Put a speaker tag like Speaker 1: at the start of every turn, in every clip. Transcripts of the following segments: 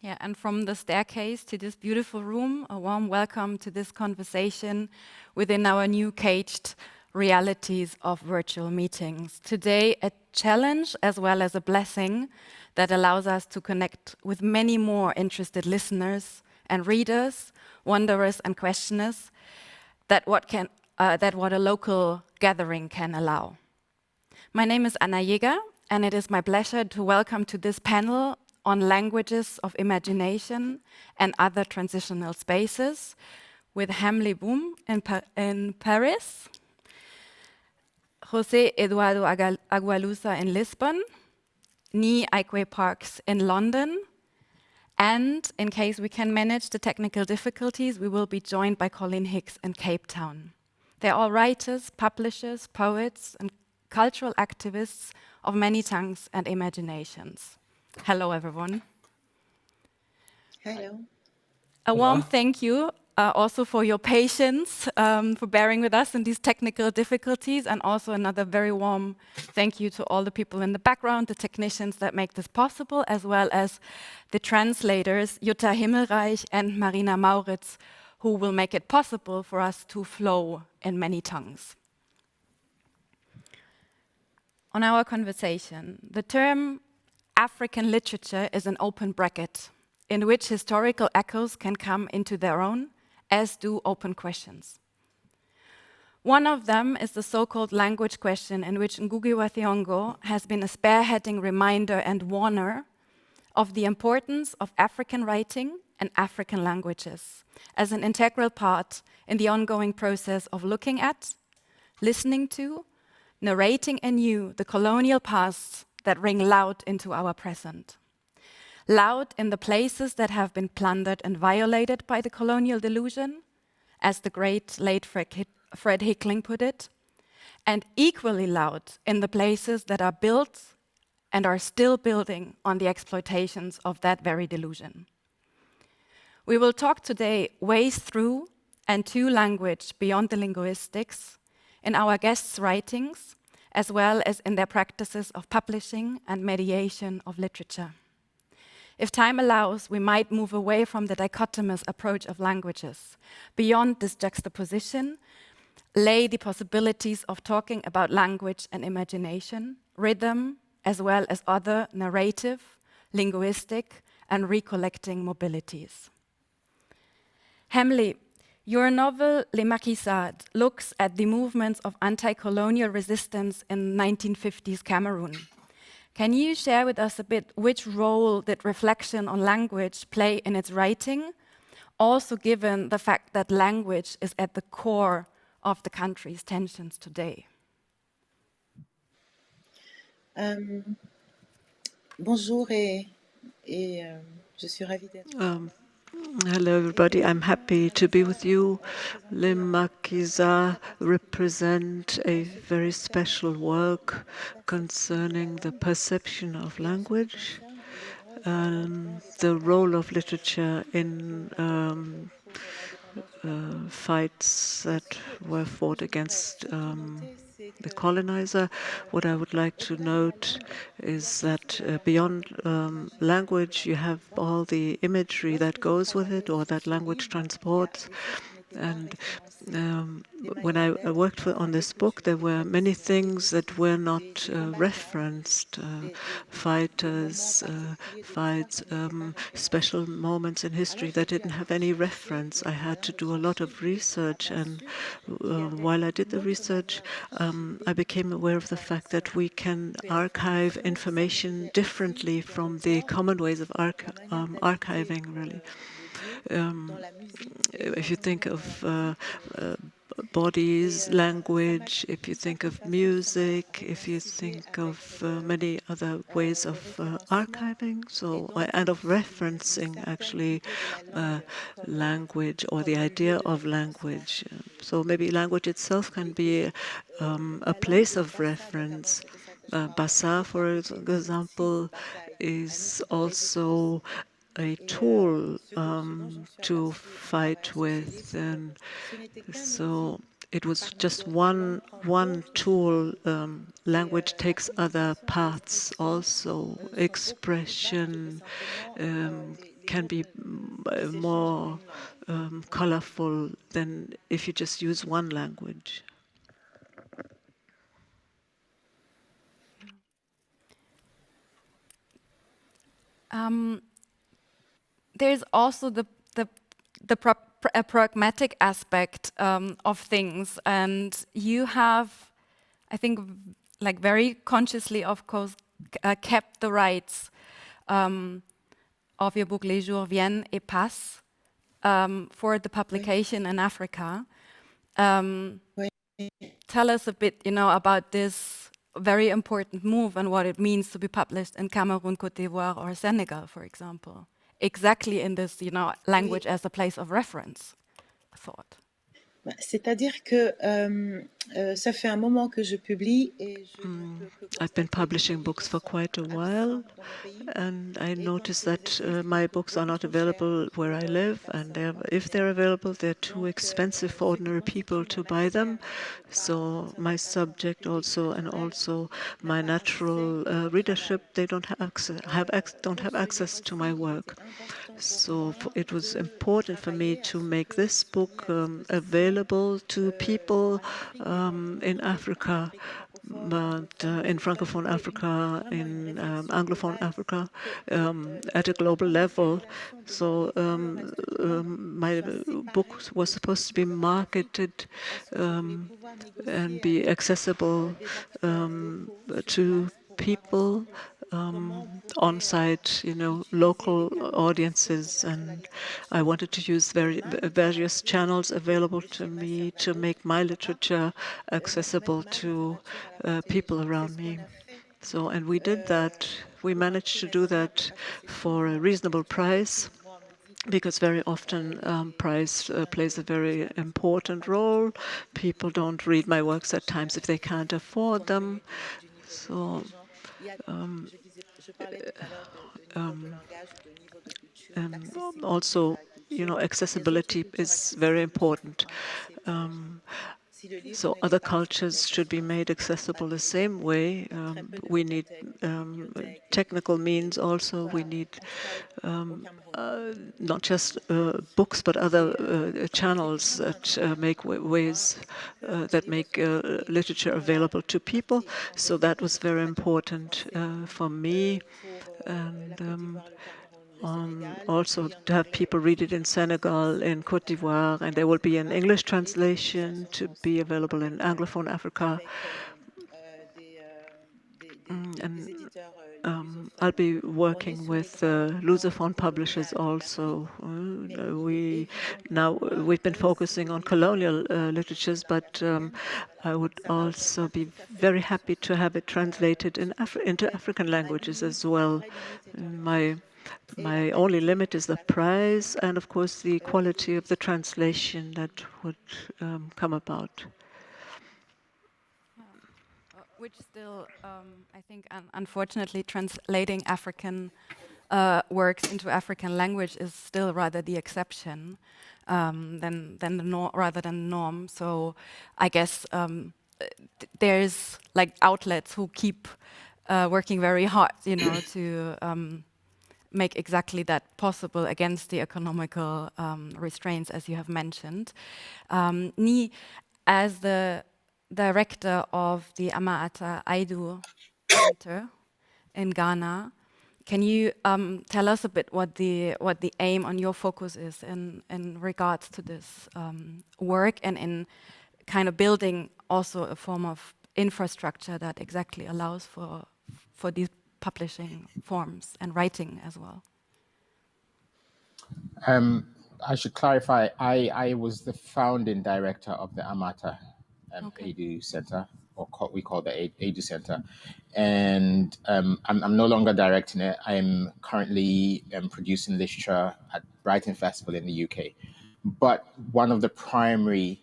Speaker 1: Yeah, and from the staircase to this beautiful room, a warm welcome to this conversation within our new caged realities of virtual meetings. Today, a challenge as well as a blessing that allows us to connect with many more interested listeners and readers, wanderers and questioners, that what a local gathering can allow. My name is Anna Jäger, and it is my pleasure to welcome to this panel on languages of imagination and other transitional spaces with Hemley Boum in Paris, José Eduardo Agualusa in Lisbon, Ni Aikwe Parks in London, and in case we can manage the technical difficulties, we will be joined by Colleen Higgs in Cape Town. They're all writers, publishers, poets, and cultural activists of many tongues and imaginations. Hello, everyone.
Speaker 2: Hello.
Speaker 1: A warm thank you also for your patience, for bearing with us in these technical difficulties, and also another very warm thank you to all the people in the background, the technicians that make this possible, as well as the translators, Jutta Himmelreich and Marina Mauritz, who will make it possible for us to flow in many tongues. On our conversation, the term African literature is an open bracket in which historical echoes can come into their own, as do open questions. One of them is the so-called language question, in which Ngugi wa Thiong'o has been a spearheading reminder and warner of the importance of African writing and African languages as an integral part in the ongoing process of looking at, listening to, narrating anew the colonial pasts that ring loud into our present. Loud in the places that have been plundered and violated by the colonial delusion, as the great late Fred Hickling put it, and equally loud in the places that are built and are still building on the exploitations of that very delusion. We will talk today ways through and to language beyond the linguistics in our guests' writings, as well as in their practices of publishing and mediation of literature. If time allows, we might move away from the dichotomous approach of languages. Beyond this juxtaposition lay the possibilities of talking about language and imagination, rhythm, as well as other narrative, linguistic, and recollecting mobilities. Hemley, your novel Les Maquisards looks at the movements of anti-colonial resistance in 1950s Cameroon. Can you share with us a bit which role did reflection on language play in its writing, also given the fact that language is at the core of the country's tensions today?
Speaker 2: Bonjour et je suis ravie d'être.
Speaker 3: Hello, everybody. I'm happy to be with you. Les Maquisards represent a very special work concerning the perception of language, the role of literature in fights that were fought against the colonizer. What I would like to note is that beyond language, you have all the imagery that goes with it, or that language transports. And when I worked on this book, there were many things that were not referenced. Fighters, fights, special moments in history that didn't have any reference. I had to do a lot of research, and while I did the research, I became aware of the fact that we can archive information differently from the common ways of archiving, really. If you think of bodies, language, if you think of music, if you think of many other ways of archiving, and of referencing actually language or the idea of language. So maybe language itself can be a place of reference. Bassa, for example, is also a tool to fight with, and so it was just one tool. Language takes other paths also. Expression, can be more colorful than if you just use one language.
Speaker 1: There's also a pragmatic aspect of things, and you have, I think, like very consciously, of course, kept the rights of your book Les Jours Viennent et Passent for the publication in Africa. Tell us a bit, about this very important move and what it means to be published in Cameroon, Côte d'Ivoire, or Senegal, for example. Exactly in this, language as a place of reference, I thought.
Speaker 2: C'est-à-dire que ça fait un moment que je publie et
Speaker 3: I've been publishing books for quite a while, and I noticed that my books are not available where I live, and if they're available, they're too expensive for ordinary people to buy them. So my subject also, and also my natural readership, they don't have access to my work. So it was important for me to make this book available to people in Africa, but in Francophone Africa, in Anglophone Africa, at a global level. So my book was supposed to be marketed and be accessible to people on-site, local audiences, and I wanted to use various channels available to me to make my literature accessible to people around me. So, and we did that. We managed to do that for a reasonable price, because very often price plays a very important role. People don't read my works at times if they can't afford them. So also, accessibility is very important. So other cultures should be made accessible the same way. We need technical means also. We need not just books, but other channels that make ways that make literature available to people. So that was very important for me. And also to have people read it in Senegal, in Côte d'Ivoire, and there will be an English translation to be available in Anglophone Africa. And I'll be working with Lusophone publishers also. We've been focusing on colonial literatures, but I would also be very happy to have it translated into African languages as well. My only limit is the price and, of course, the quality of the translation that would come about.
Speaker 1: Which still, I think, unfortunately, translating African works into African language is still rather the exception than rather than the norm. So I guess there's like outlets who keep working very hard, to make exactly that possible against the economical restraints, as you have mentioned. Ni, as the director of the Amaata Aidu Center in Ghana, can you tell us a bit what the aim on your focus is in regards to this work, and in kind of building also a form of infrastructure that exactly allows for these publishing forms and writing as well?
Speaker 4: I should clarify, I was the founding director of the Amaata Aidu Center, or we call the Aidu Center. And I'm no longer directing it. I'm currently producing literature at Brighton Festival in the UK. But one of the primary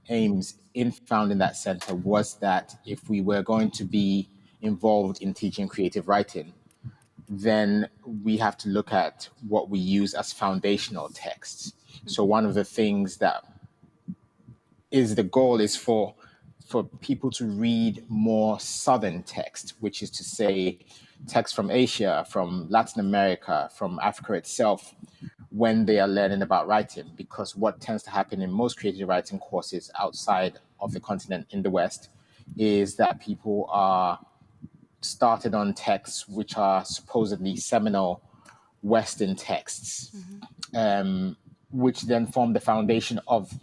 Speaker 4: aims in founding that center was that if we were going to be involved in teaching creative writing, then we have to look at what we use as foundational texts. So one of the things that is the goal is for for people to read more Southern text, which is to say text from Asia, from Latin America, from Africa itself, when they are learning about writing. Because what tends to happen in most creative writing courses outside of the continent in the West is that people are started on texts which are supposedly seminal Western texts, which then form the foundation of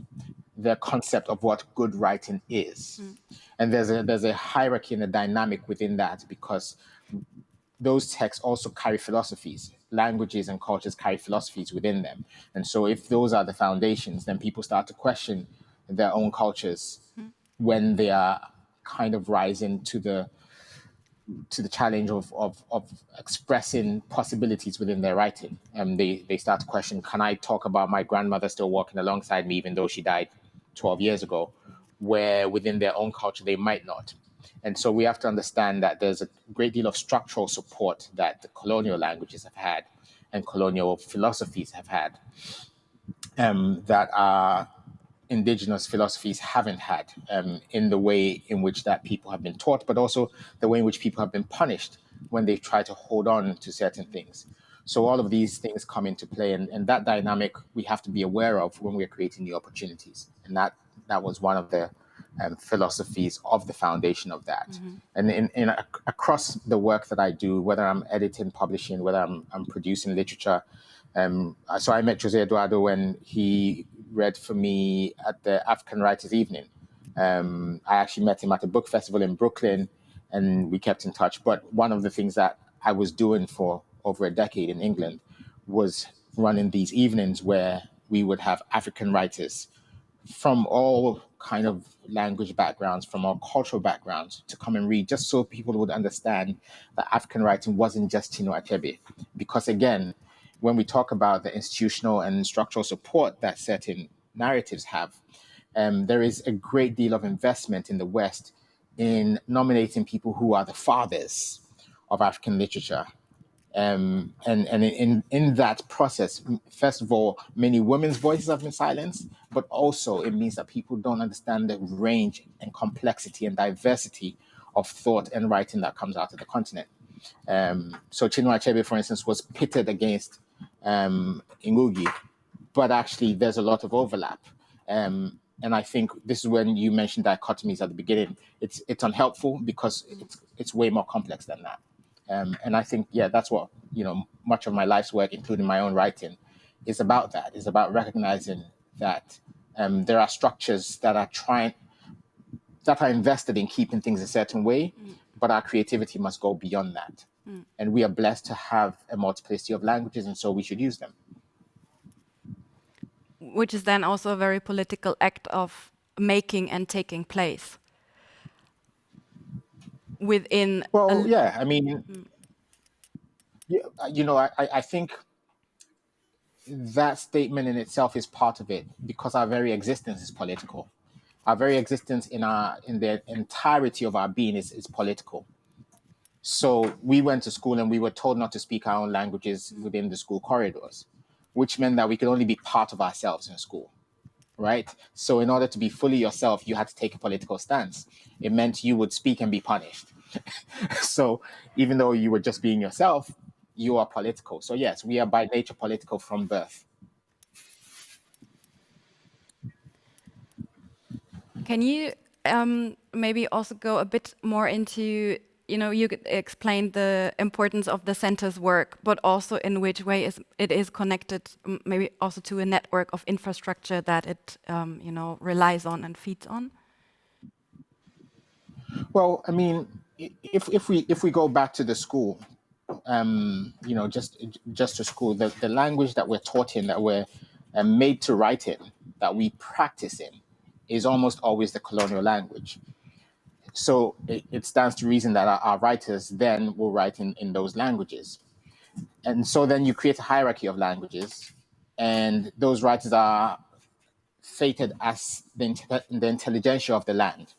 Speaker 4: their concept of what good writing is. And there's a hierarchy and a dynamic within that, because those texts also carry philosophies. Languages and cultures carry philosophies within them. And so if those are the foundations, then people start to question their own cultures when they are kind of rising to the challenge of expressing possibilities within their writing. And they start to question, can I talk about my grandmother still walking alongside me, even though she died 12 years ago, where within their own culture they might not. And so we have to understand that there's a great deal of structural support that the colonial languages have had and colonial philosophies have had, that are indigenous philosophies haven't had, in the way in which that people have been taught, but also the way in which people have been punished when they try to hold on to certain things. So all of these things come into play, and that dynamic we have to be aware of when we're creating new opportunities. And that was one of the philosophies of the foundation of that. And across the work that I do, whether I'm editing, publishing, whether I'm producing literature, so I met José Eduardo when he read for me at the African Writers Evening. I actually met him at a book festival in Brooklyn, and we kept in touch. But one of the things that I was doing for over a decade in England was running these evenings where we would have African writers from all kind of language backgrounds, from all cultural backgrounds, to come and read, just so people would understand that African writing wasn't just Chinua Achebe. Because again, when we talk about the institutional and structural support that certain narratives have, there is a great deal of investment in the West in nominating people who are the fathers of African literature. And in that process, first of all, many women's voices have been silenced, but also it means that people don't understand the range and complexity and diversity of thought and writing that comes out of the continent. So Chinua Achebe, for instance, was pitted against Ngugi, but actually there's a lot of overlap. And I think this is when you mentioned dichotomies at the beginning. It's unhelpful because it's way more complex than that. And I think, that's what, much of my life's work, including my own writing, is about that. It's about recognizing that there are structures that are invested in keeping things a certain way, but our creativity must go beyond that. And we are blessed to have a multiplicity of languages, and so we should use them.
Speaker 1: Which is then also a very political act of making and taking place within.
Speaker 4: I mean, I think that statement in itself is part of it, because our very existence is political. Our very existence in the entirety of our being is political. So we went to school and we were told not to speak our own languages within the school corridors, which meant that we could only be part of ourselves in school, right? So in order to be fully yourself, you had to take a political stance. It meant you would speak and be punished. So even though you were just being yourself, you are political. So yes, we are by nature political from birth.
Speaker 1: Can you maybe also go a bit more into, you explained the importance of the center's work, but also in which way it is connected, maybe also to a network of infrastructure that it, relies on and feeds on?
Speaker 4: Well, I mean, if we go back to the school, just to school, the language that we're taught in, that we're made to write in, that we practice in, is almost always the colonial language. So it stands to reason that our writers then will write in those languages. And so then you create a hierarchy of languages, and those writers are fated as the intelligentsia of the land.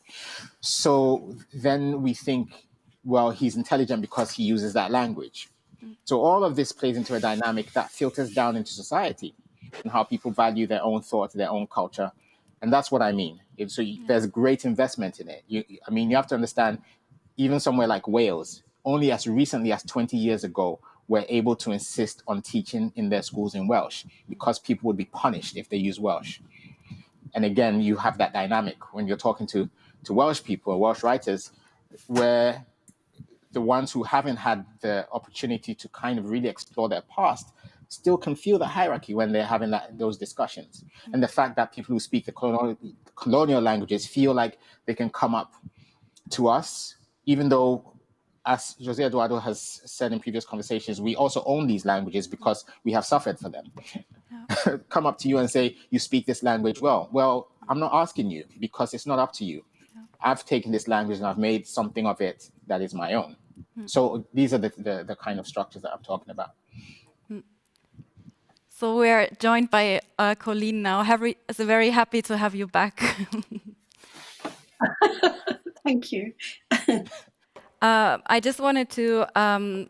Speaker 4: So then we think, well, he's intelligent because he uses that language. So all of this plays into a dynamic that filters down into society and how people value their own thought, their own culture. And that's what I mean. There's great investment in it. You have to understand, even somewhere like Wales, only as recently as 20 years ago, were able to insist on teaching in their schools in Welsh because people would be punished if they use Welsh. And again, you have that dynamic when you're talking to Welsh people, Welsh writers, where the ones who haven't had the opportunity to kind of really explore their past still can feel the hierarchy when they're having those discussions. And the fact that people who speak the colonial languages feel like they can come up to us, even though, as José Eduardo has said in previous conversations, we also own these languages because we have suffered for them. Yeah. Come up to you and say, you speak this language well. Well, I'm not asking you because it's not up to you. Yeah. I've taken this language and I've made something of it that is my own. So these are the kind of structures that I'm talking about.
Speaker 1: So we're joined by Colleen now. Very happy to have you back.
Speaker 2: Thank you.
Speaker 1: I just wanted to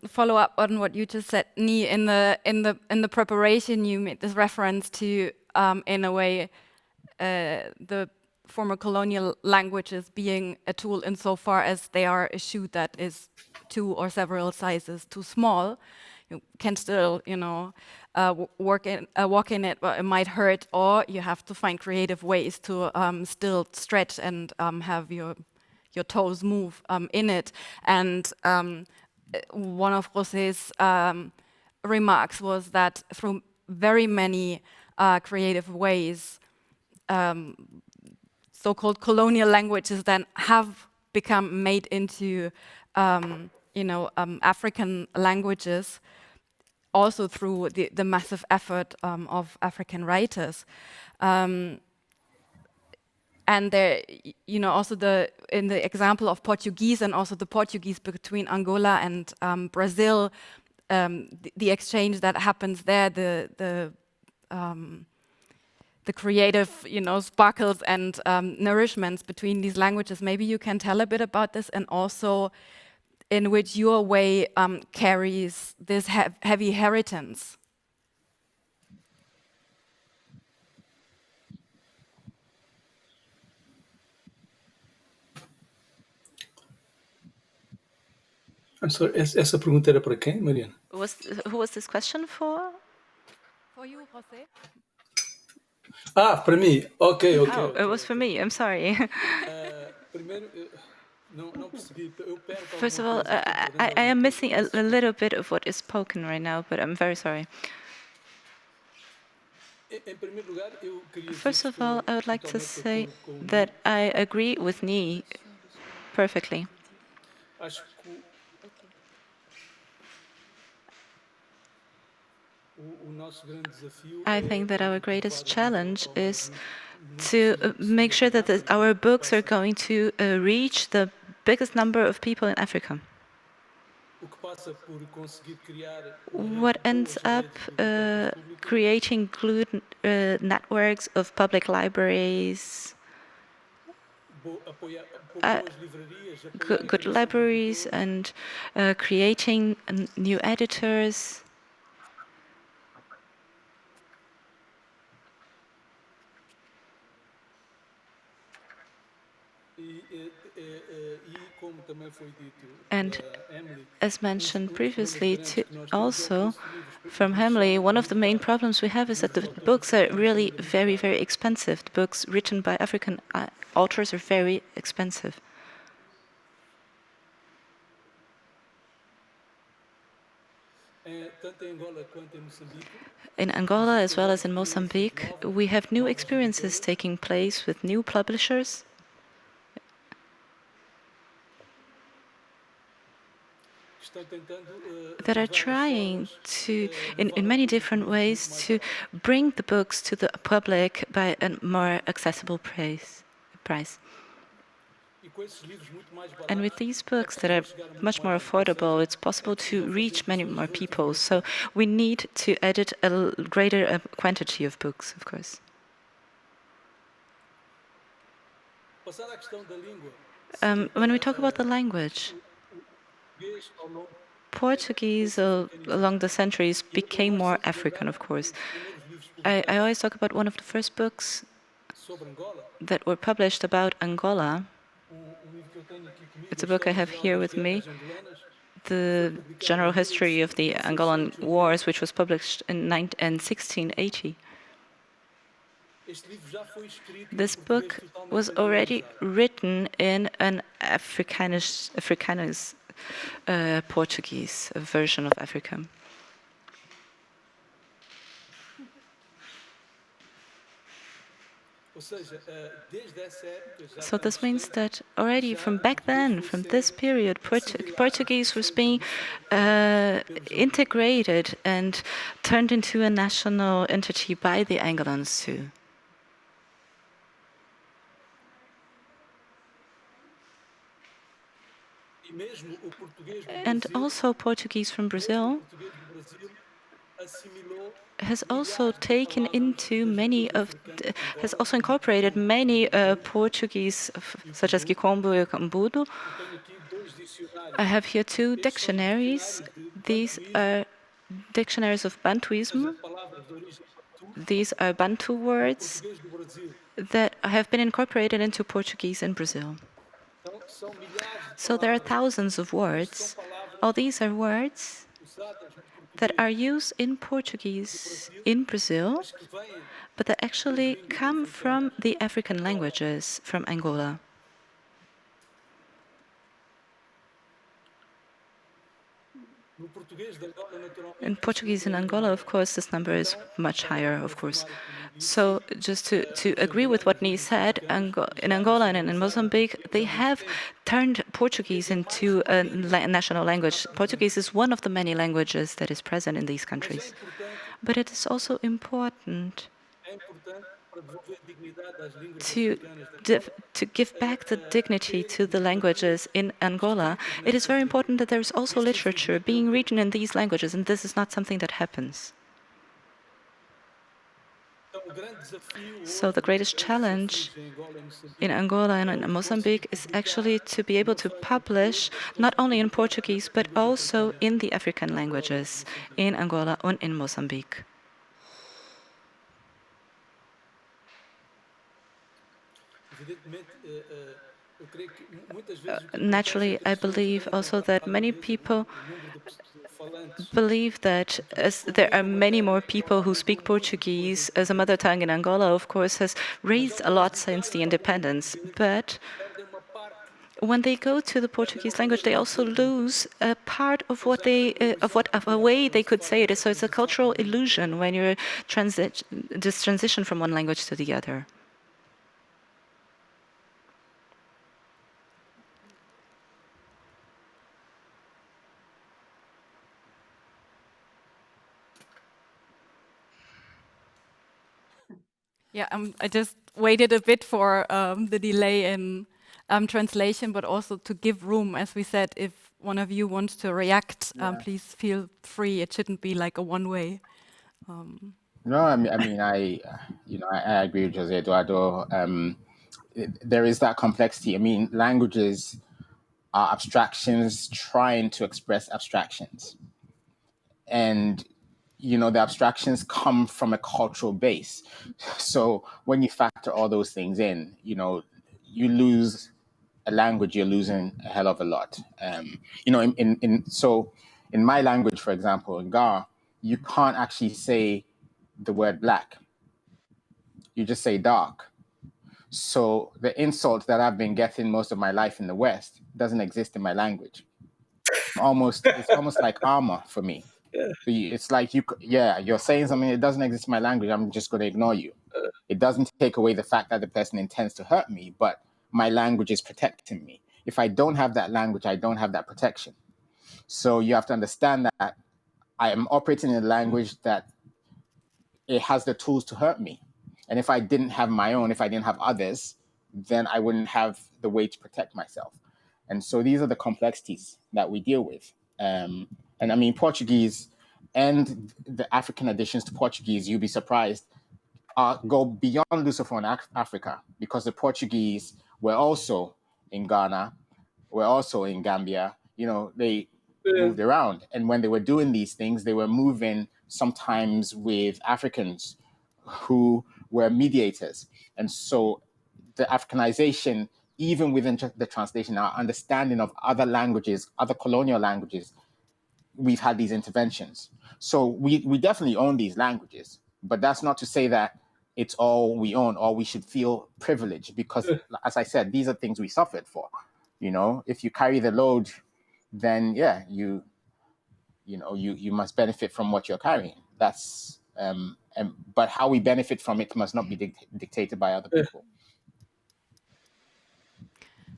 Speaker 1: follow up on what you just said, Ni. In the preparation, you made this reference to, in a way, the former colonial languages being a tool insofar as they are a shoe that is 2 or several sizes too small. You can still, walk in it, but it might hurt, or you have to find creative ways to still stretch and have your toes move in it. And one of José's remarks was that through very many creative ways, so-called colonial languages then have become made into, African languages, also through the massive effort of African writers. And there, also in the example of Portuguese, and also the Portuguese between Angola and Brazil, the exchange that happens there, the creative, sparkles and nourishments between these languages. Maybe you can tell a bit about this, and also in which your way carries this heavy inheritance.
Speaker 5: I'm sorry, essa pergunta era para quem, Mariana?
Speaker 6: Who was this question for?
Speaker 1: For you, José.
Speaker 5: Para mim. Okay.
Speaker 6: It was for me. I'm sorry. First of all, I am missing a little bit of what is spoken right now, but I'm very sorry. First of all, I would like to say that I agree with Ni perfectly. I think that our greatest challenge is to make sure that our books are going to reach the biggest number of people in Africa. What ends up creating good networks of public libraries, good libraries, and creating new editors. And as mentioned previously, also from Hemley, one of the main problems we have is that the books are really very, very expensive. The books written by African authors are very expensive. In Angola, as well as in Mozambique, we have new experiences taking place with new publishers. That are trying to, in many different ways, to bring the books to the public by a more accessible price. And with these books that are much more affordable, it's possible to reach many more people. So we need to edit a greater quantity of books, of course. When we talk about the language, Portuguese along the centuries became more African, of course. I always talk about one of the first books that were published about Angola. It's a book I have here with me, The General History of the Angolan Wars, which was published in 1680. This book was already written in an Afrikaans Portuguese version of Africa. So this means that already from back then, from this period, Portuguese was being integrated and turned into a national entity by the Angolans too. And also Portuguese from Brazil has also taken into has also incorporated many Portuguese, such as Gikombo and Cambudo. I have here two dictionaries. These are dictionaries of Bantuism. These are Bantu words that have been incorporated into Portuguese in Brazil. So there are thousands of words. All these are words that are used in Portuguese in Brazil, but that actually come from the African languages from Angola. In Portuguese in Angola, of course, this number is much higher, of course. So just to agree with what Nee said, in Angola and in Mozambique, they have turned Portuguese into a national language. Portuguese is one of the many languages that is present in these countries. But it is also important to give back the dignity to the languages in Angola. It is very important that there is also literature being written in these languages, and this is not something that happens. So the greatest challenge in Angola and in Mozambique is actually to be able to publish not only in Portuguese, but also in the African languages in Angola and in Mozambique. Naturally, I believe also that many people believe that as there are many more people who speak Portuguese as a mother tongue in Angola, of course, has raised a lot since the independence. But when they go to the Portuguese language, they also lose a part of what of a way they could say it. So it's a cultural illusion when you're just transition from one language to the other.
Speaker 1: Yeah, I just waited a bit for the delay in translation, but also to give room, as we said, if one of you wants to react, please feel free. It shouldn't be like a one-way.
Speaker 4: No, I agree with José Eduardo. There is that complexity. I mean, languages are abstractions trying to express abstractions. And the abstractions come from a cultural base. So when you factor all those things in, you lose a language, you're losing a hell of a lot. So in my language, for example, in Ga, you can't actually say the word black. You just say dark. So the insult that I've been getting most of my life in the West doesn't exist in my language. It's almost like armor for me. So it's like you're saying something that doesn't exist in my language. I'm just going to ignore you. It doesn't take away the fact that the person intends to hurt me, but my language is protecting me. If I don't have that language, I don't have that protection. So you have to understand that I am operating in a language that it has the tools to hurt me. And if I didn't have my own, if I didn't have others, then I wouldn't have the way to protect myself. And so these are the complexities that we deal with. And I mean, Portuguese and the African additions to Portuguese, you'll be surprised, go beyond Lusophone Africa, because the Portuguese were also in Ghana, were also in Gambia. They moved around. And when they were doing these things, they were moving sometimes with Africans who were mediators. And so the Africanization, even within the translation, our understanding of other languages, other colonial languages, we've had these interventions. So we definitely own these languages, but that's not to say that it's all we own or we should feel privileged, because as I said, these are things we suffered for. You know, if you carry the load, then yeah, you must benefit from what you're carrying. That's but how we benefit from it must not be dictated by other people.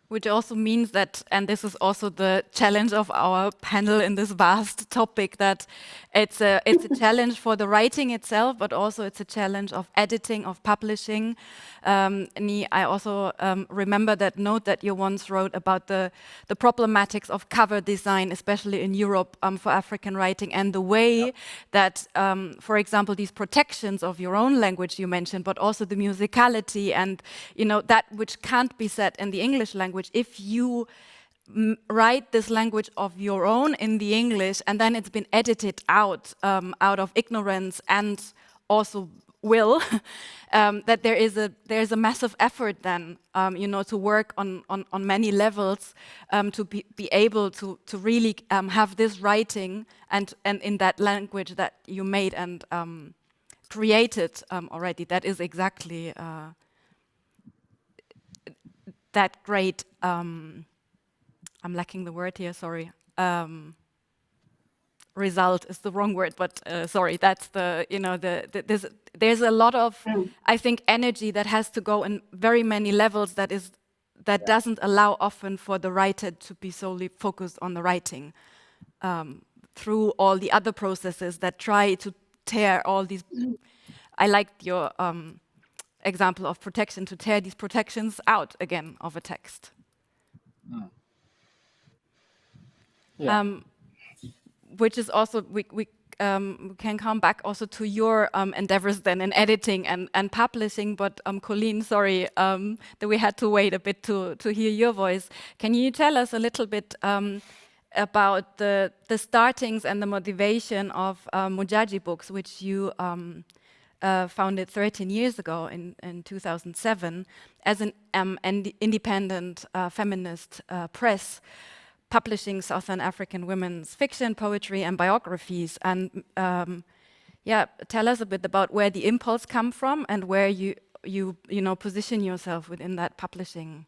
Speaker 1: Which also means that, and this is also the challenge of our panel in this vast topic, that it's a challenge for the writing itself, but also it's a challenge of editing, of publishing. I also remember that note that you once wrote about the problematics of cover design, especially in Europe, for African writing, and the way that, for example, these protections of your own language you mentioned, but also the musicality and that which can't be said in the English language. If you write this language of your own in the English and then it's been edited out of ignorance and also will, that there is a massive effort then, to work on many levels, to be able to really have this writing and in that language that you made and created already. That is exactly that great, I'm lacking the word here, sorry. Result is the wrong word, but sorry, that's there's a lot of, I think, energy that has to go in very many levels that doesn't allow often for the writer to be solely focused on the writing, through all the other processes that try to tear all these, I liked your example of protection, to tear these protections out again of a text.
Speaker 4: Yeah.
Speaker 1: Which is also, we can come back also to your endeavors then in editing and publishing, but Colleen, sorry that we had to wait a bit to hear your voice. Can you tell us a little bit about the startings and the motivation of Mujaji Books, which you founded 13 years ago in 2007 as an independent feminist press, publishing Southern African women's fiction, poetry, and biographies. And tell us a bit about where the impulse come from and where you position yourself within that publishing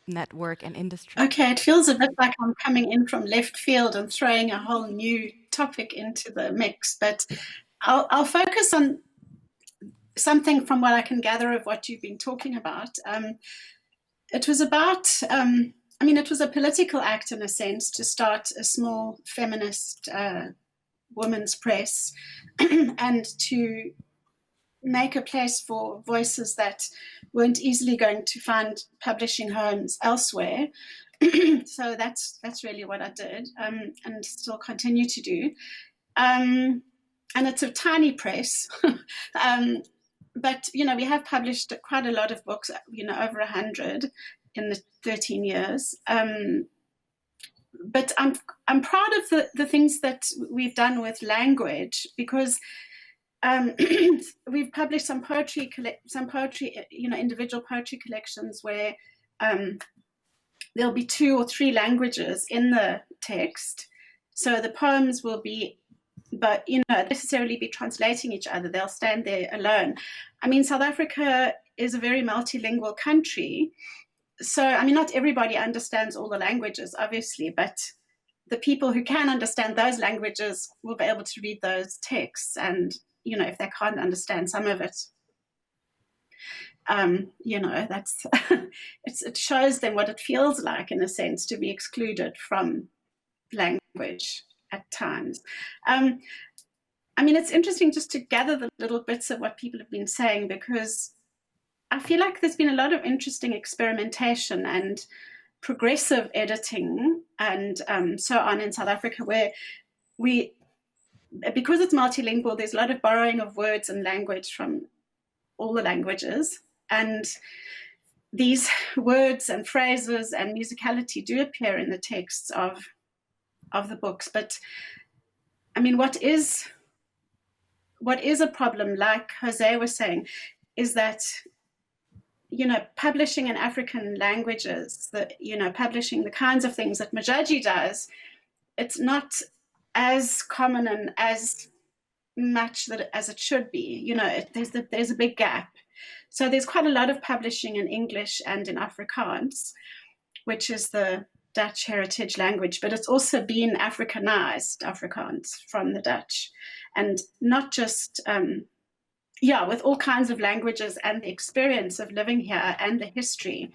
Speaker 1: network and industry.
Speaker 7: Okay, it feels a bit like I'm coming in from left field and throwing a whole new topic into the mix, but I'll focus on something from what I can gather of what you've been talking about. It was about, it was a political act in a sense to start a small feminist women's press and to make a place for voices that weren't easily going to find publishing homes elsewhere. So that's really what I did, and still continue to do. And it's a tiny press, but we have published quite a lot of books, over 100 in the 13 years. But I'm proud of the things that we've done with language, because we've published some poetry, individual poetry collections where there'll be 2 or 3 languages in the text. So the poems will be, but necessarily be translating each other. They'll stand there alone. South Africa is a very multilingual country. So, not everybody understands all the languages, obviously, but the people who can understand those languages will be able to read those texts. And, if they can't understand some of it, that's it shows them what it feels like, in a sense, to be excluded from language at times. It's interesting just to gather the little bits of what people have been saying, because I feel like there's been a lot of interesting experimentation and progressive editing and so on in South Africa, where because it's multilingual, there's a lot of borrowing of words and language from all the languages. And these words and phrases and musicality do appear in the texts of the books. But what is a problem, like José was saying, is that, you know, publishing in African languages, publishing the kinds of things that Majaji does, it's not as common and as much as it should be. You know, there's a big gap. So there's quite a lot of publishing in English and in Afrikaans, which is the Dutch heritage language, but it's also been Africanized, Afrikaans, from the Dutch. And not just, with all kinds of languages and the experience of living here and the history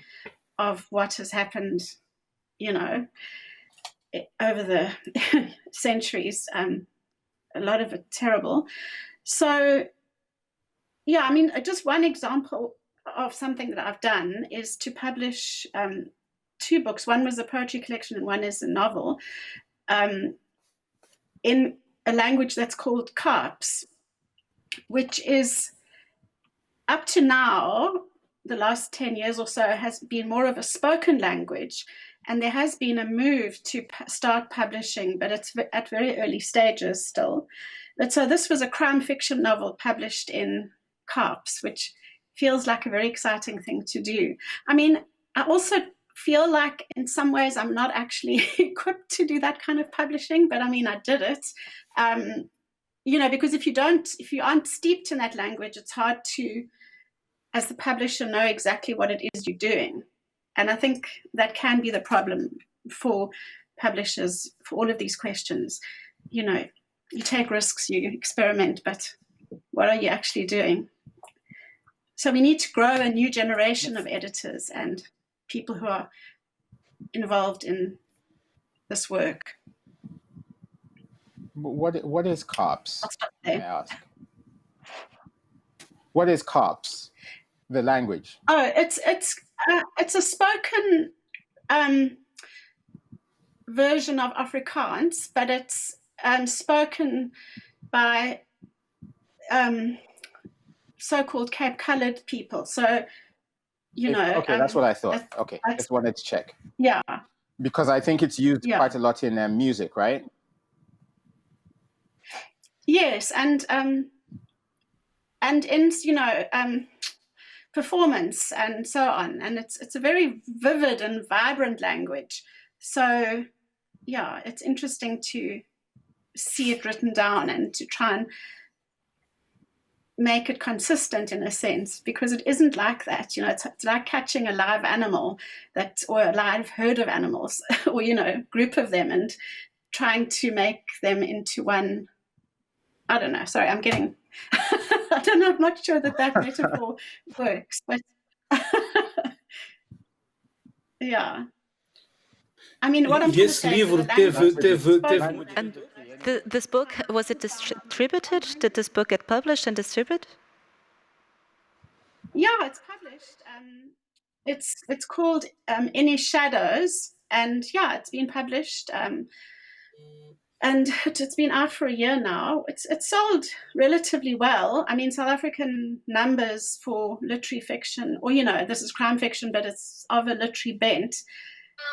Speaker 7: of what has happened, you know, over the centuries, a lot of it terrible. So, yeah, I mean, just one example of something that I've done is to publish 2 books. One was a poetry collection and one is a novel in a language that's called Kaaps, which is, up to now, the last 10 years or so, has been more of a spoken language. And there has been a move to start publishing, but it's at very early stages still. But so this was a crime fiction novel published in Kaaps, which feels like a very exciting thing to do. I mean, I also feel like in some ways I'm not actually equipped to do that kind of publishing, but I mean, I did it. You know, because if you aren't steeped in that language, it's hard to, as the publisher, know exactly what it is you're doing. And I think that can be the problem for publishers for all of these questions. You know, you take risks, you experiment, but what are you actually doing? So we need to grow a new generation of editors and people who are involved in this work.
Speaker 4: What is Kaaps?
Speaker 7: I'll stop
Speaker 4: May I
Speaker 7: there.
Speaker 4: ask? What is Kaaps? The language?
Speaker 7: Oh, it's a spoken version of Afrikaans, but it's spoken by so-called Cape-colored people. So, you know.
Speaker 4: Okay, that's what I thought. Okay, just wanted to check.
Speaker 7: Yeah.
Speaker 4: Because I think it's used quite a lot in music, right?
Speaker 7: Yes, and in, you know, performance and so on. And it's a very vivid and vibrant language. So, yeah, it's interesting to see it written down and to try and make it consistent in a sense, because it isn't like that. You know, it's like catching a live animal or a live herd of animals or, you know, group of them and trying to make them into one. I don't know. Sorry, I'm getting, I don't know. I'm not sure that metaphor works, but yeah. I mean, what I'm trying to say is
Speaker 6: And this book, was it distributed? Did this book get published and distributed?
Speaker 7: Yeah, it's published. It's called Any Shadows, and yeah, it's been published. And it's been out for a year now. It's sold relatively well. I mean, South African numbers for literary fiction, or, you know, this is crime fiction, but it's of a literary bent,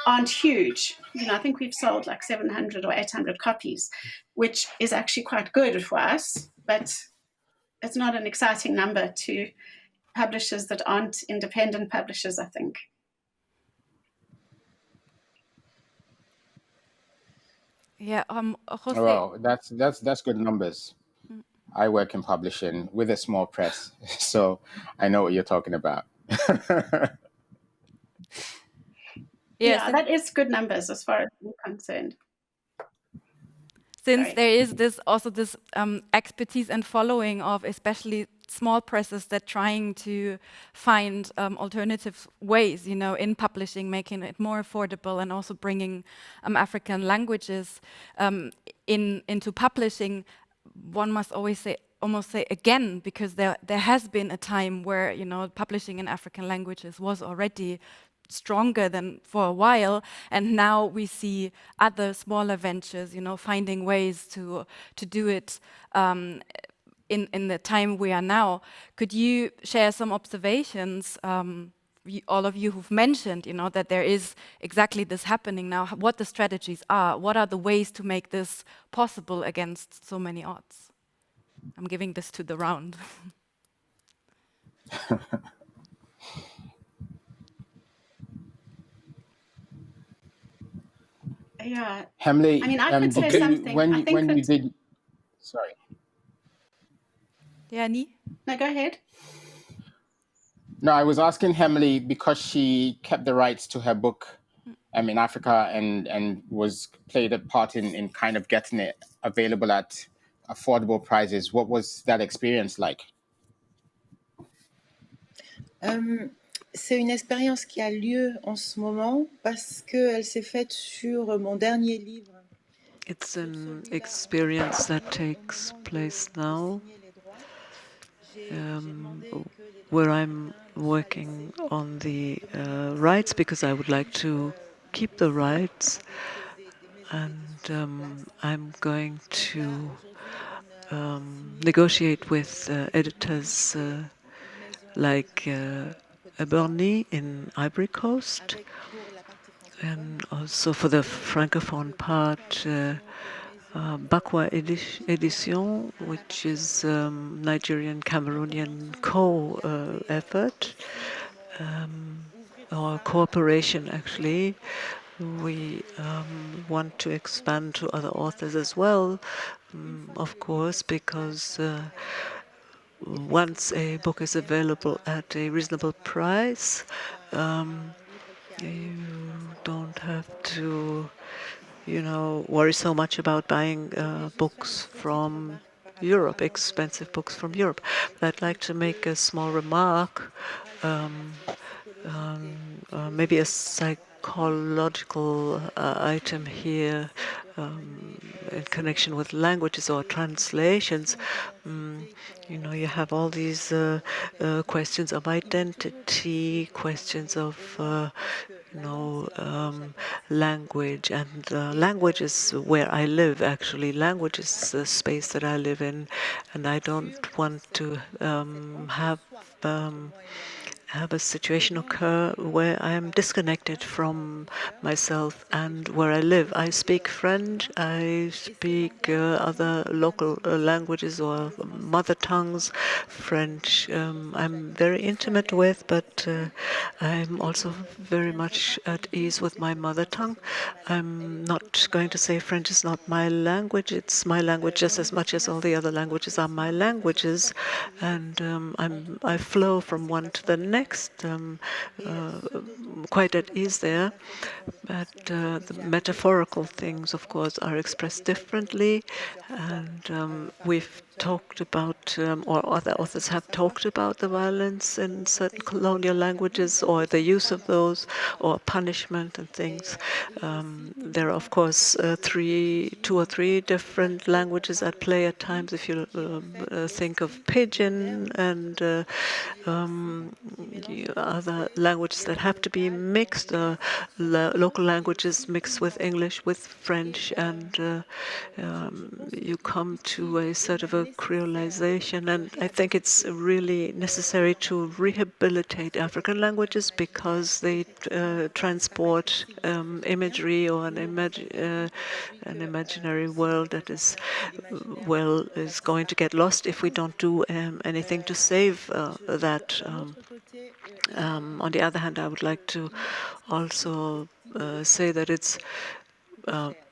Speaker 7: aren't huge. You know, I think we've sold like 700 or 800 copies, which is actually quite good for us, but it's not an exciting number to publishers that aren't independent publishers, I think.
Speaker 1: Yeah, José.
Speaker 4: Well, that's good numbers. I work in publishing with a small press, so I know what you're talking about.
Speaker 7: Yeah, that is good numbers as far as I'm concerned.
Speaker 1: Since there is this expertise and following of especially small presses that trying to find alternative ways, you know, in publishing, making it more affordable, and also bringing African languages into publishing, one must almost say again, because there has been a time where, you know, publishing in African languages was already stronger than for a while, and now we see other smaller ventures, you know, finding ways to do it in the time we are now. Could you share some observations, all of you who've mentioned, you know, that there is exactly this happening now, what the strategies are, what are the ways to make this possible against so many odds? I'm giving this to the round.
Speaker 7: Yeah.
Speaker 4: Hemley,
Speaker 7: I mean, I could say
Speaker 4: did you,
Speaker 7: something.
Speaker 4: when
Speaker 7: I
Speaker 4: you,
Speaker 7: think
Speaker 4: when you
Speaker 7: that...
Speaker 4: did, sorry.
Speaker 1: Yeah, Nie?
Speaker 7: No, go ahead.
Speaker 4: No, I was asking Hemley because she kept the rights to her book in Africa and was played a part in kind of getting it available at affordable prices. What was that experience like?
Speaker 2: C'est une expérience qui a lieu en ce moment parce qu'elle s'est faite sur mon dernier livre.
Speaker 3: It's an experience that takes place now, where I'm working on the rights because I would like to keep the rights, and I'm going to negotiate with editors like Bernie in Ivory Coast, and also for the Francophone part, Bakwa Edition, which is Nigerian Cameroonian co-effort, or cooperation actually. We want to expand to other authors as well, of course, because once a book is available at a reasonable price, you don't have to, worry so much about buying books from Europe, expensive books from Europe. But I'd like to make a small remark, maybe a psychological item here in connection with languages or translations. You have all these questions of identity, questions of language, and language is where I live, actually. Language is the space that I live in, and I don't want to have a situation occur where I am disconnected from myself and where I live. I speak French, I speak other local languages or mother tongues. French I'm very intimate with, but I'm also very much at ease with my mother tongue. I'm not going to say French is not my language. It's my language just as much as all the other languages are my languages, and I flow from one to the next, quite at ease there. But the metaphorical things, of course, are expressed differently, and we've talked about, or other authors have talked about the violence in certain colonial languages, or the use of those, or punishment and things. There are, of course, two or three different languages at play at times. If you think of Pidgin and other languages that have to be mixed, local languages mixed with English, with French, and you come to a sort of a creolization. And I think it's really necessary to rehabilitate African languages because they transport imagery or an imaginary world that is going to get lost if we don't do anything to save that. On the other hand, I would like to also say that it's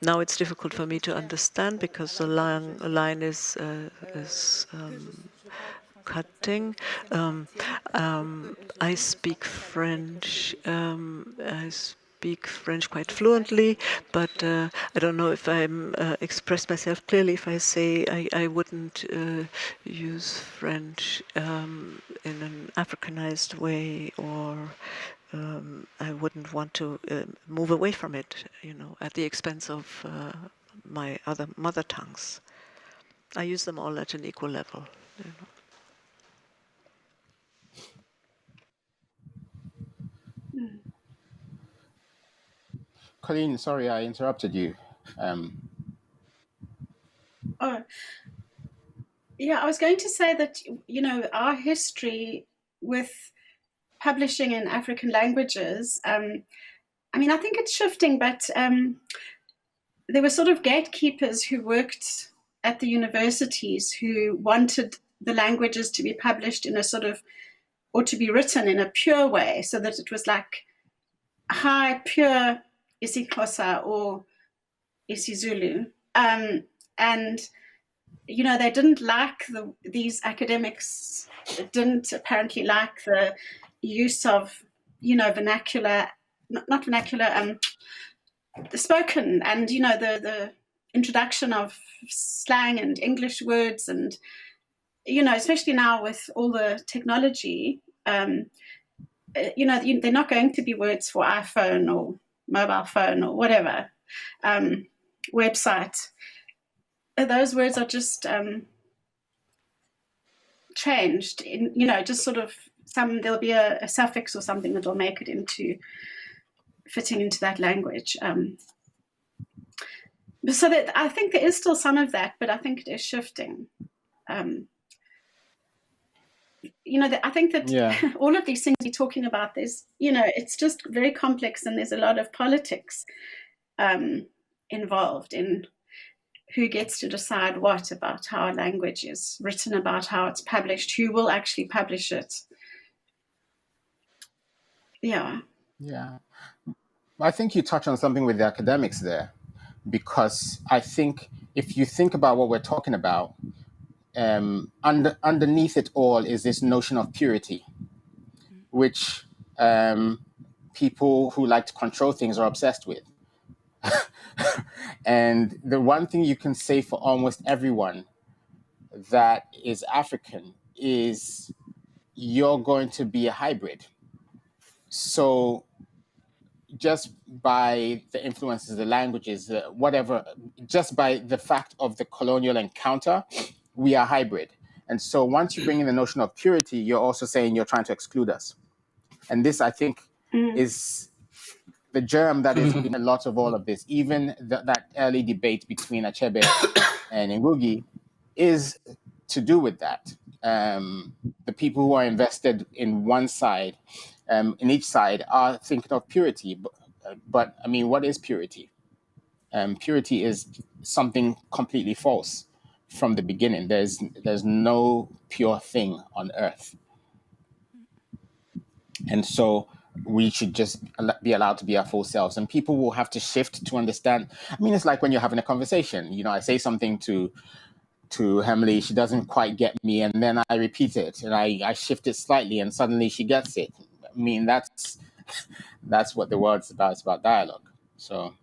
Speaker 3: now it's difficult for me to understand because the line is cutting. I speak French. I speak French quite fluently, but I don't know if I'm express myself clearly if I say I wouldn't use French in an Africanized way, or I wouldn't want to move away from it, at the expense of my other mother tongues. I use them all at an equal level.
Speaker 4: Colleen, sorry, I interrupted you.
Speaker 7: Oh, yeah, I was going to say that, our history with publishing in African languages, I think it's shifting, but there were sort of gatekeepers who worked at the universities who wanted the languages to be published in a sort of, or to be written in a pure way, so that it was like high, pure isiXhosa or isiZulu. And, you know, they didn't like these academics, didn't apparently like the use of, you know, vernacular, not vernacular, the spoken, and, you know, the introduction of slang and English words, and, you know, especially now with all the technology, you know, they're not going to be words for iPhone or mobile phone or whatever website. Those words are just changed in, you know, just sort of there'll be a suffix or something that will make it into fitting into that language. So that I think there is still some of that, but I think it is shifting. You know, I think that all of these things you're talking about, there's, you know, it's just very complex, and there's a lot of politics involved in who gets to decide what about how a language is written, about how it's published, who will actually publish it. Yeah.
Speaker 4: I think you touch on something with the academics there, because I think if you think about what we're talking about, underneath it all is this notion of purity, which people who like to control things are obsessed with. And the one thing you can say for almost everyone that is African is you're going to be a hybrid. So just by the influences, the languages, whatever, just by the fact of the colonial encounter, we are hybrid. And so once you bring in the notion of purity, you're also saying you're trying to exclude us. And this, I think, is the germ that is in a lot of all of this. Even that early debate between Achebe and Ngugi is to do with that. The people who are invested in one side, in each side, are thinking of purity. But I mean, what is purity? Purity is something completely false from the beginning. There's no pure thing on earth. And so we should just be allowed to be our full selves, and people will have to shift to understand. I mean, it's like when you're having a conversation, you know, I say something to Hemley, she doesn't quite get me, and then I repeat it and I shift it slightly, and suddenly she gets it. I mean, that's what the world's about. It's about dialogue. So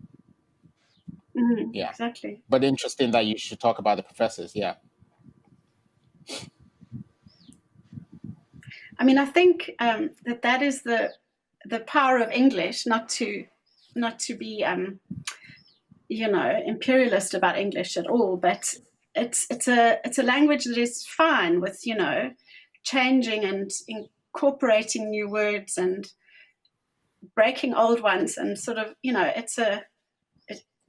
Speaker 4: yeah,
Speaker 7: exactly.
Speaker 4: But interesting that you should talk about the professors. Yeah.
Speaker 7: I mean, I think that is the power of English, not to be you know, imperialist about English at all, but it's a language that is fine with, you know, changing and incorporating new words and breaking old ones, and sort of, you know,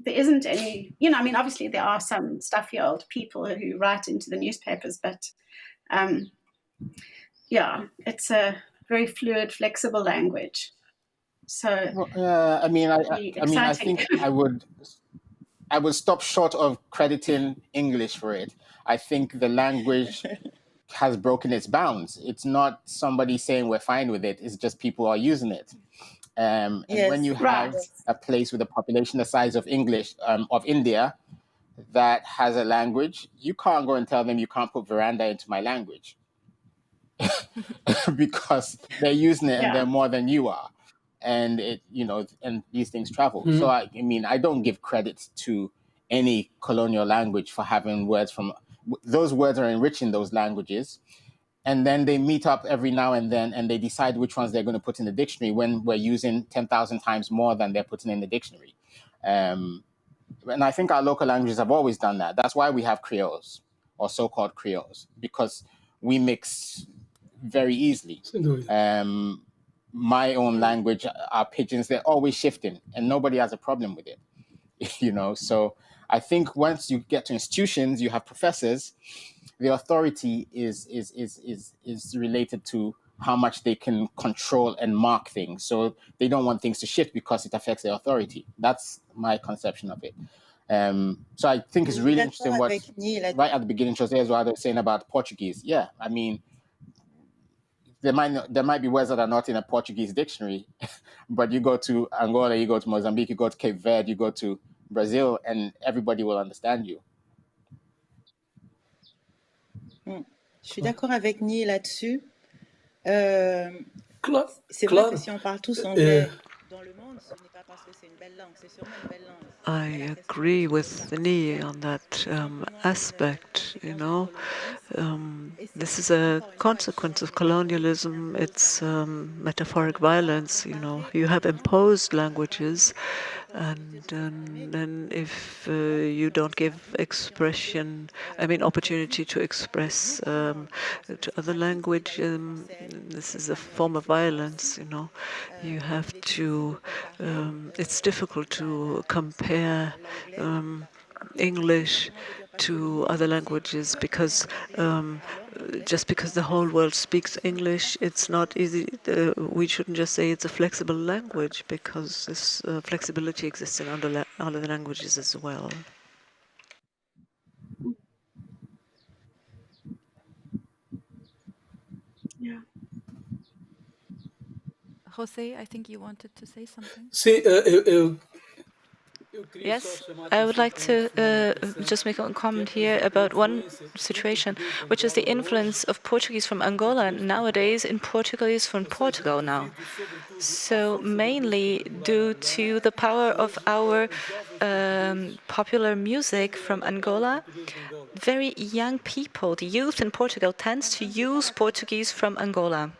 Speaker 7: there isn't any, you know, I mean, obviously there are some stuffy old people who write into the newspapers, but yeah, it's a very fluid, flexible language. So
Speaker 4: I mean, I think I would stop short of crediting English for it. I think the language has broken its bounds. It's not somebody saying we're fine with it. It's just people are using it. And when you have a place with a population the size of India that has a language, you can't go and tell them you can't put veranda into my language because they're using it and they're more than you are. And it, you know, and these things travel. So I mean, I don't give credit to any colonial language for having words from those words are enriching those languages. And then they meet up every now and then and they decide which ones they're going to put in the dictionary when we're using 10,000 times more than they're putting in the dictionary. And I think our local languages have always done that. That's why we have Creoles or so-called Creoles, because we mix very easily. My own language, our pidgins, they're always shifting and nobody has a problem with it, you know? So I think once you get to institutions, you have professors, the authority is related to how much they can control and mark things. So they don't want things to shift because it affects their authority. That's my conception of it. So I think it's really interesting what,
Speaker 2: avec Neil.
Speaker 4: right at the beginning, José Eduardo was saying about Portuguese. Yeah, I mean, there might be words that are not in a Portuguese dictionary, but you go to Angola, you go to Mozambique, you go to Cape Verde, you go to Brazil, and everybody will understand you.
Speaker 2: Je suis d'accord avec Neil là-dessus.
Speaker 5: Claro,
Speaker 2: C'est vrai que
Speaker 5: claro.
Speaker 2: si on parle tous anglais dans le monde, ce n'est pas parce que c'est une belle langue, c'est sûrement une belle langue.
Speaker 3: I agree with Ni on that aspect, you know. This is a consequence of colonialism. It's metaphoric violence, you know. You have imposed languages, and then if you don't give expression, I mean, opportunity to express to other language, this is a form of violence, you know. You have to, it's difficult to compare English to other languages because just because the whole world speaks English, it's not easy. We shouldn't just say it's a flexible language because this flexibility exists in other languages as well.
Speaker 7: Yeah.
Speaker 1: José, I think you wanted to say something.
Speaker 5: Sim,
Speaker 6: Yes, I would like to just make a comment here about one situation, which is the influence of Portuguese from Angola nowadays in Portuguese from Portugal now. So mainly due to the power of our popular music from Angola, very young people, the youth in Portugal tends to use Portuguese from Angola.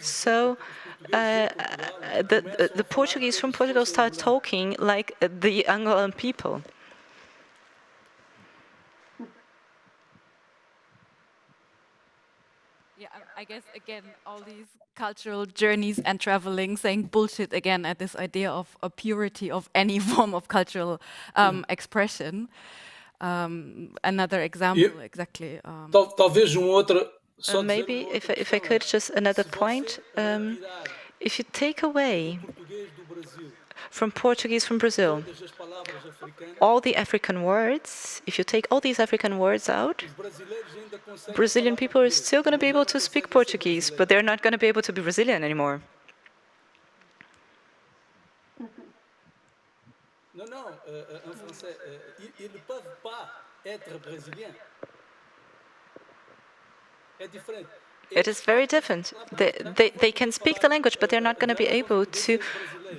Speaker 6: So the Portuguese from Portugal start talking like the Angolan people.
Speaker 1: Yeah, I guess again, all these cultural journeys and traveling saying bullshit again at this idea of a purity of any form of cultural expression. Another example, exactly.
Speaker 5: talvez outro.
Speaker 6: Maybe if I could just another point, if you take away from Portuguese from Brazil all the African words, if you take all these African words out, Brazilian people are still going to be able to speak Portuguese, but they're not going to be able to be Brazilian anymore.
Speaker 5: Non, en français, ils ne peuvent pas être brésiliens. C'est différent.
Speaker 6: It is very different. They can speak the language, but they're not going to be able to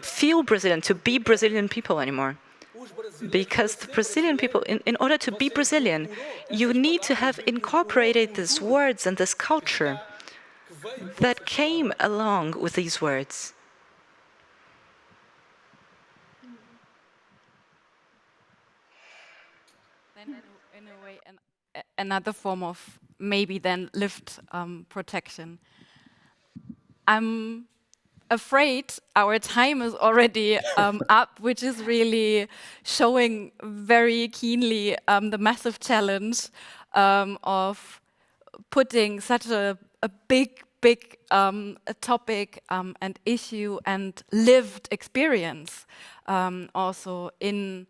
Speaker 6: feel Brazilian, to be Brazilian people anymore. Because the Brazilian people, in order to be Brazilian, you need to have incorporated these words and this culture that came along with these words.
Speaker 1: Then in a way, another form of maybe then lived protection. I'm afraid our time is already up, which is really showing very keenly the massive challenge of putting such a big topic and issue and lived experience also in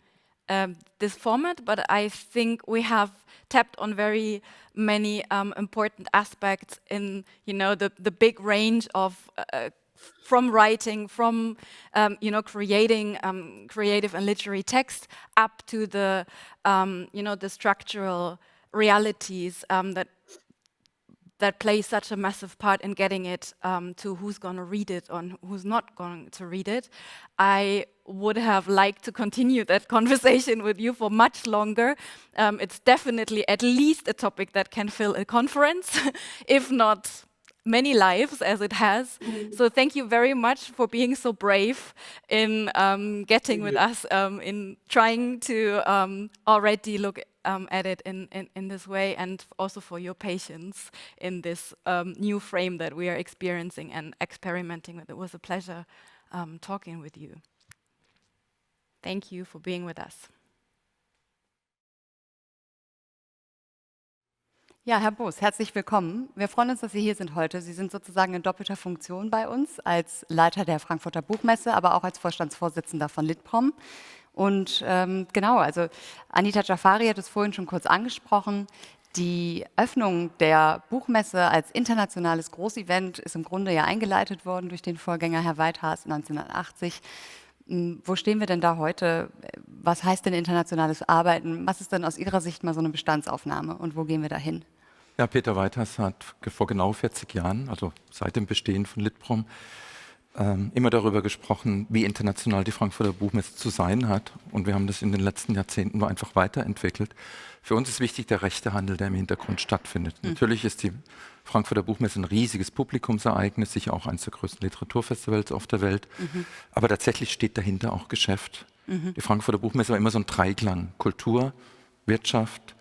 Speaker 1: this format, but I think we have tapped on very many important aspects in, you know, the big range of from writing, from you know, creating creative and literary text, up to the you know, the structural realities that play such a massive part in getting it to who's going to read it or who's not going to read it. I would have liked to continue that conversation with you for much longer. It's definitely at least a topic that can fill a conference, if not many lives, as it has. So thank you very much for being so brave in getting with us, in trying to already look at it in this way, and also for your patience in this new frame that we are experiencing and experimenting with. It was a pleasure talking with you. Thank you for being with us. Ja,
Speaker 8: Ja, Herr Boos, herzlich willkommen. Wir freuen uns, dass Sie hier sind heute. Sie sind sozusagen in doppelter Funktion bei uns, als Leiter der Frankfurter Buchmesse, aber auch als Vorstandsvorsitzender von Litprom. Und genau, also Anita Jafari hat es vorhin schon kurz angesprochen. Die Öffnung der Buchmesse als internationales Großevent ist im Grunde ja eingeleitet worden durch den Vorgänger Herr Weithaas 1980. Wo stehen wir denn da heute? Was heißt denn internationales Arbeiten? Was ist denn aus Ihrer Sicht mal so eine Bestandsaufnahme und wo gehen wir da hin?
Speaker 9: Ja, Peter Weithaas hat vor genau 40 Jahren, also seit dem Bestehen von Litprom, immer darüber gesprochen, wie international die Frankfurter Buchmesse zu sein hat. Und wir haben das in den letzten Jahrzehnten einfach weiterentwickelt. Für uns ist wichtig der rechte Handel, der im Hintergrund stattfindet. Natürlich ist die Frankfurter Buchmesse ein riesiges Publikumsereignis, sicher auch eines der größten Literaturfestivals auf der Welt. Aber tatsächlich steht dahinter auch Geschäft. Die Frankfurter Buchmesse war immer so ein Dreiklang: Kultur, Wirtschaft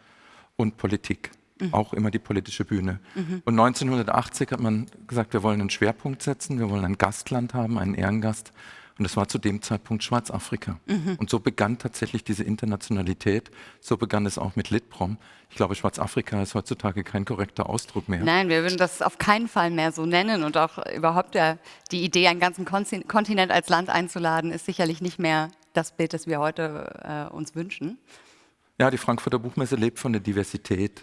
Speaker 9: und Politik. Auch immer die politische Bühne. Und 1980 hat man gesagt, wir wollen einen Schwerpunkt setzen, wir wollen ein Gastland haben, einen Ehrengast. Und das war zu dem Zeitpunkt Schwarzafrika. Und so begann tatsächlich diese Internationalität. So begann es auch mit Litprom. Ich glaube, Schwarzafrika ist heutzutage kein korrekter Ausdruck mehr.
Speaker 8: Nein, wir würden das auf keinen Fall mehr so nennen. Und auch überhaupt die Idee, einen ganzen Kontinent als Land einzuladen, ist sicherlich nicht mehr das Bild, das wir heute uns wünschen.
Speaker 9: Ja, die Frankfurter Buchmesse lebt von der Diversität.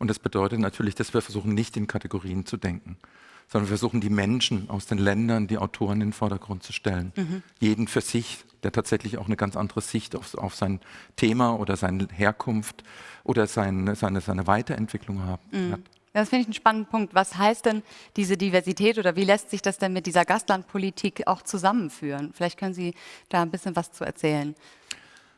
Speaker 9: Und das bedeutet natürlich, dass wir versuchen, nicht in Kategorien zu denken, sondern wir versuchen, die Menschen aus den Ländern, die Autoren in den Vordergrund zu stellen. Jeden für sich, der tatsächlich auch eine ganz andere Sicht auf sein Thema oder seine Herkunft oder seine Weiterentwicklung hat.
Speaker 8: Das finde ich einen spannenden Punkt. Was heißt denn diese Diversität oder wie lässt sich das denn mit dieser Gastlandpolitik auch zusammenführen? Vielleicht können Sie da ein bisschen was zu erzählen.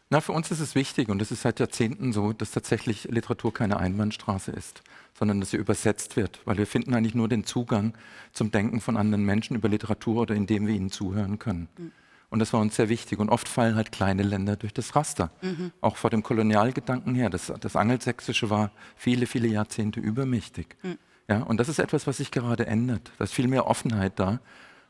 Speaker 9: Na, für uns ist es wichtig, und es ist seit Jahrzehnten so, dass tatsächlich Literatur keine Einbahnstraße ist, sondern dass sie übersetzt wird, weil wir finden eigentlich nur den Zugang zum Denken von anderen Menschen über Literatur oder indem wir ihnen zuhören können. Und das war uns sehr wichtig. Und oft fallen halt kleine Länder durch das Raster. Auch vor dem Kolonialgedanken her. Das Angelsächsische war viele, viele Jahrzehnte übermächtig. Ja, und das ist etwas, was sich gerade ändert. Da ist viel mehr Offenheit da.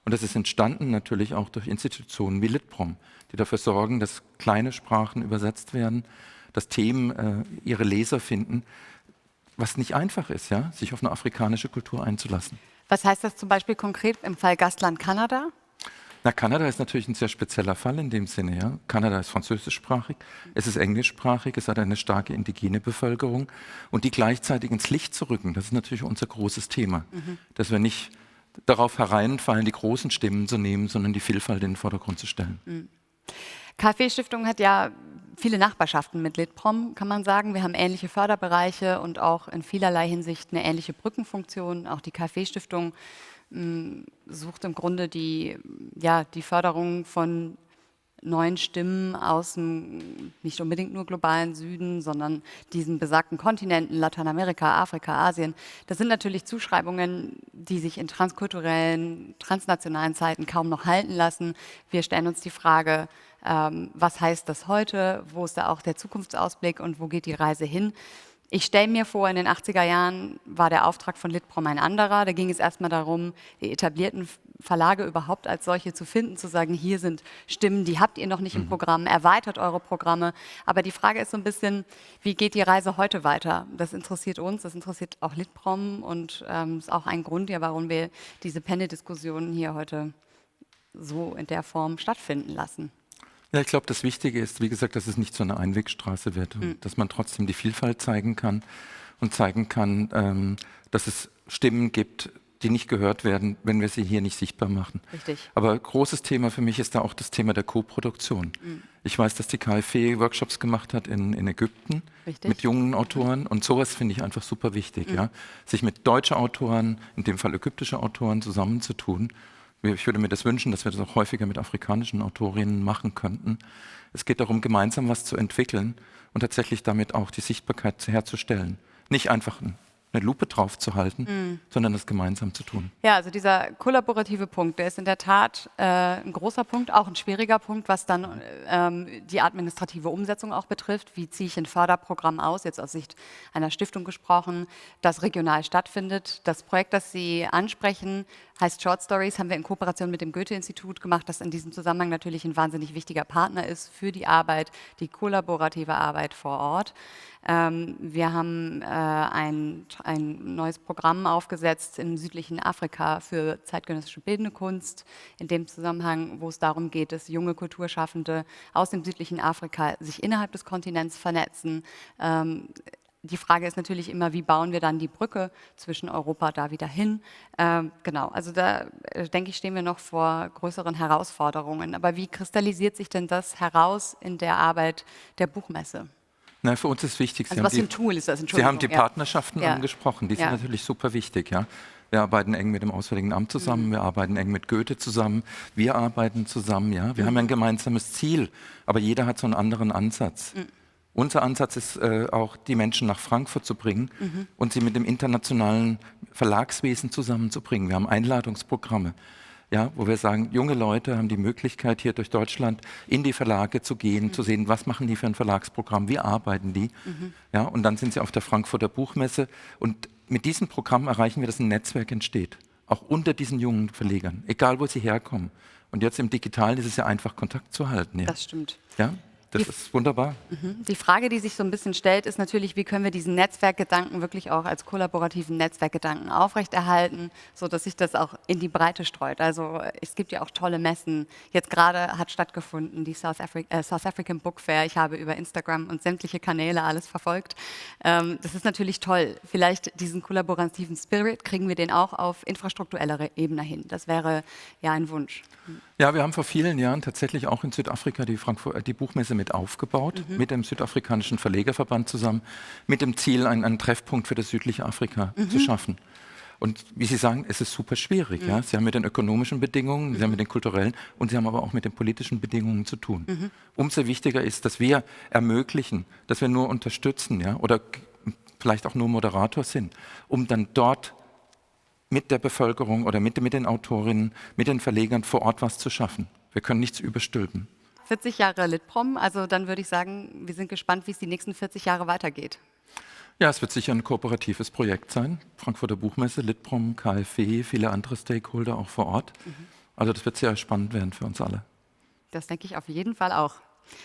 Speaker 9: Und das ist entstanden natürlich auch durch Institutionen wie Litprom, die dafür sorgen, dass kleine Sprachen übersetzt werden, dass Themen ihre Leser finden, was nicht einfach ist, ja, sich auf eine afrikanische Kultur einzulassen.
Speaker 8: Was heißt das zum Beispiel konkret im Fall Gastland Kanada?
Speaker 9: Na, Kanada ist natürlich ein sehr spezieller Fall in dem Sinne. Ja. Kanada ist französischsprachig, es ist englischsprachig, es hat eine starke indigene Bevölkerung. Und die gleichzeitig ins Licht zu rücken, das ist natürlich unser großes Thema, dass wir nicht darauf hereinfallen, die großen Stimmen zu nehmen, sondern die Vielfalt in den Vordergrund zu stellen.
Speaker 8: KfW Stiftung hat ja viele Nachbarschaften mit Litprom, kann man sagen. Wir haben ähnliche Förderbereiche und auch in vielerlei Hinsicht eine ähnliche Brückenfunktion. Auch die KfW Stiftung sucht im Grunde die Förderung von neuen Stimmen aus dem nicht unbedingt nur globalen Süden, sondern diesen besagten Kontinenten, Lateinamerika, Afrika, Asien. Das sind natürlich Zuschreibungen, die sich in transkulturellen, transnationalen Zeiten kaum noch halten lassen. Wir stellen uns die Frage, was heißt das heute? Wo ist da auch der Zukunftsausblick und wo geht die Reise hin? Ich stelle mir vor, in den 80er Jahren war der Auftrag von Litprom ein anderer. Da ging es erstmal darum, die etablierten Verlage überhaupt als solche zu finden, zu sagen, hier sind Stimmen, die habt ihr noch nicht im Programm, erweitert eure Programme. Aber die Frage ist so ein bisschen, wie geht die Reise heute weiter? Das interessiert uns, das interessiert auch Litprom und ist auch ein Grund, ja, warum wir diese Panel-Diskussionen hier heute so in der Form stattfinden lassen.
Speaker 9: Ja, ich glaube, das Wichtige ist, wie gesagt, dass es nicht so eine Einwegstraße wird, dass man trotzdem die Vielfalt zeigen kann und zeigen kann, dass es Stimmen gibt, die nicht gehört werden, wenn wir sie hier nicht sichtbar machen.
Speaker 8: Richtig.
Speaker 9: Aber großes Thema für mich ist da auch das Thema der Co-Produktion. Ich weiß, dass die KfW Workshops gemacht hat in Ägypten mit jungen Autoren und sowas finde ich einfach super wichtig, ja? Sich mit deutschen Autoren, in dem Fall ägyptische Autoren, zusammenzutun. Ich würde mir das wünschen, dass wir das auch häufiger mit afrikanischen Autorinnen machen könnten. Es geht darum, gemeinsam was zu entwickeln und tatsächlich damit auch die Sichtbarkeit herzustellen. Nicht einfach eine Lupe drauf zu halten, sondern das gemeinsam zu tun.
Speaker 8: Ja, also dieser kollaborative Punkt, der ist in der Tat ein großer Punkt, auch ein schwieriger Punkt, was dann die administrative Umsetzung auch betrifft. Wie ziehe ich ein Förderprogramm aus, jetzt aus Sicht einer Stiftung gesprochen, das regional stattfindet. Das Projekt, das Sie ansprechen, heißt Short Stories, haben wir in Kooperation mit dem Goethe-Institut gemacht, das in diesem Zusammenhang natürlich ein wahnsinnig wichtiger Partner ist für die Arbeit, die kollaborative Arbeit vor Ort. Wir haben ein ein neues Programm aufgesetzt im südlichen Afrika für zeitgenössische bildende Kunst. In dem Zusammenhang, wo es darum geht, dass junge Kulturschaffende aus dem südlichen Afrika sich innerhalb des Kontinents vernetzen. Die Frage ist natürlich immer, wie bauen wir dann die Brücke zwischen Europa da wieder hin? Genau, also da denke ich, stehen wir noch vor größeren Herausforderungen. Aber wie kristallisiert sich denn das heraus in der Arbeit der Buchmesse?
Speaker 9: Na, für uns ist wichtig,
Speaker 8: Also was für ein Tool ist das?
Speaker 9: Sie haben die Partnerschaften
Speaker 8: Ja.
Speaker 9: angesprochen, die sind natürlich super wichtig. Ja? Wir arbeiten eng mit dem Auswärtigen Amt zusammen, wir arbeiten eng mit Goethe zusammen, wir arbeiten zusammen. Ja? Wir haben ein gemeinsames Ziel, aber jeder hat so einen anderen Ansatz. Unser Ansatz ist auch, die Menschen nach Frankfurt zu bringen und sie mit dem internationalen Verlagswesen zusammenzubringen. Wir haben Einladungsprogramme, ja, wo wir sagen, junge Leute haben die Möglichkeit, hier durch Deutschland in die Verlage zu gehen, zu sehen, was machen die für ein Verlagsprogramm, wie arbeiten die. Ja, und dann sind sie auf der Frankfurter Buchmesse. Und mit diesem Programm erreichen wir, dass ein Netzwerk entsteht, auch unter diesen jungen Verlegern, egal wo sie herkommen. Und jetzt im Digitalen ist es ja einfach, Kontakt zu halten. Ja?
Speaker 8: Das stimmt.
Speaker 9: Ja? Das ist wunderbar.
Speaker 8: Die Frage, die sich so ein bisschen stellt, ist natürlich, wie können wir diesen Netzwerkgedanken wirklich auch als kollaborativen Netzwerkgedanken aufrechterhalten, sodass sich das auch in die Breite streut. Also es gibt ja auch tolle Messen. Jetzt gerade hat stattgefunden die South African Book Fair. Ich habe über Instagram und sämtliche Kanäle alles verfolgt. Das ist natürlich toll. Vielleicht diesen kollaborativen Spirit kriegen wir den auch auf infrastruktueller Ebene hin. Das wäre ja ein Wunsch.
Speaker 9: Ja, wir haben vor vielen Jahren tatsächlich auch in Südafrika die Buchmesse mit aufgebaut, mit dem südafrikanischen Verlegerverband zusammen, mit dem Ziel, einen Treffpunkt für das südliche Afrika zu schaffen. Und wie Sie sagen, es ist super schwierig. Ja? Sie haben mit den ökonomischen Bedingungen, Sie haben mit den kulturellen und Sie haben aber auch mit den politischen Bedingungen zu tun. Umso wichtiger ist, dass wir ermöglichen, dass wir nur unterstützen, ja? Oder vielleicht auch nur Moderator sind, um dann dort mit der Bevölkerung oder mit den Autorinnen, mit den Verlegern vor Ort was zu schaffen. Wir können nichts überstülpen.
Speaker 8: 40 Jahre Litprom, also dann würde ich sagen, wir sind gespannt, wie es die nächsten 40 Jahre weitergeht.
Speaker 9: Ja, es wird sicher ein kooperatives Projekt sein. Frankfurter Buchmesse, Litprom, KfW, viele andere Stakeholder auch vor Ort. Also das wird sehr spannend werden für uns alle.
Speaker 8: Das denke ich auf jeden Fall auch.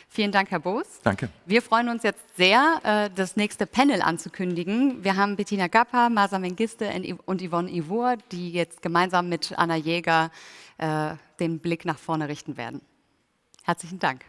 Speaker 8: Vielen Dank, Herr Boos.
Speaker 9: Danke.
Speaker 8: Wir freuen uns jetzt sehr, das nächste Panel anzukündigen. Wir haben Bettina Gappa, Masa Mengiste und Yvonne Ivour, die jetzt gemeinsam mit Anna Jäger den Blick nach vorne richten werden. Herzlichen Dank.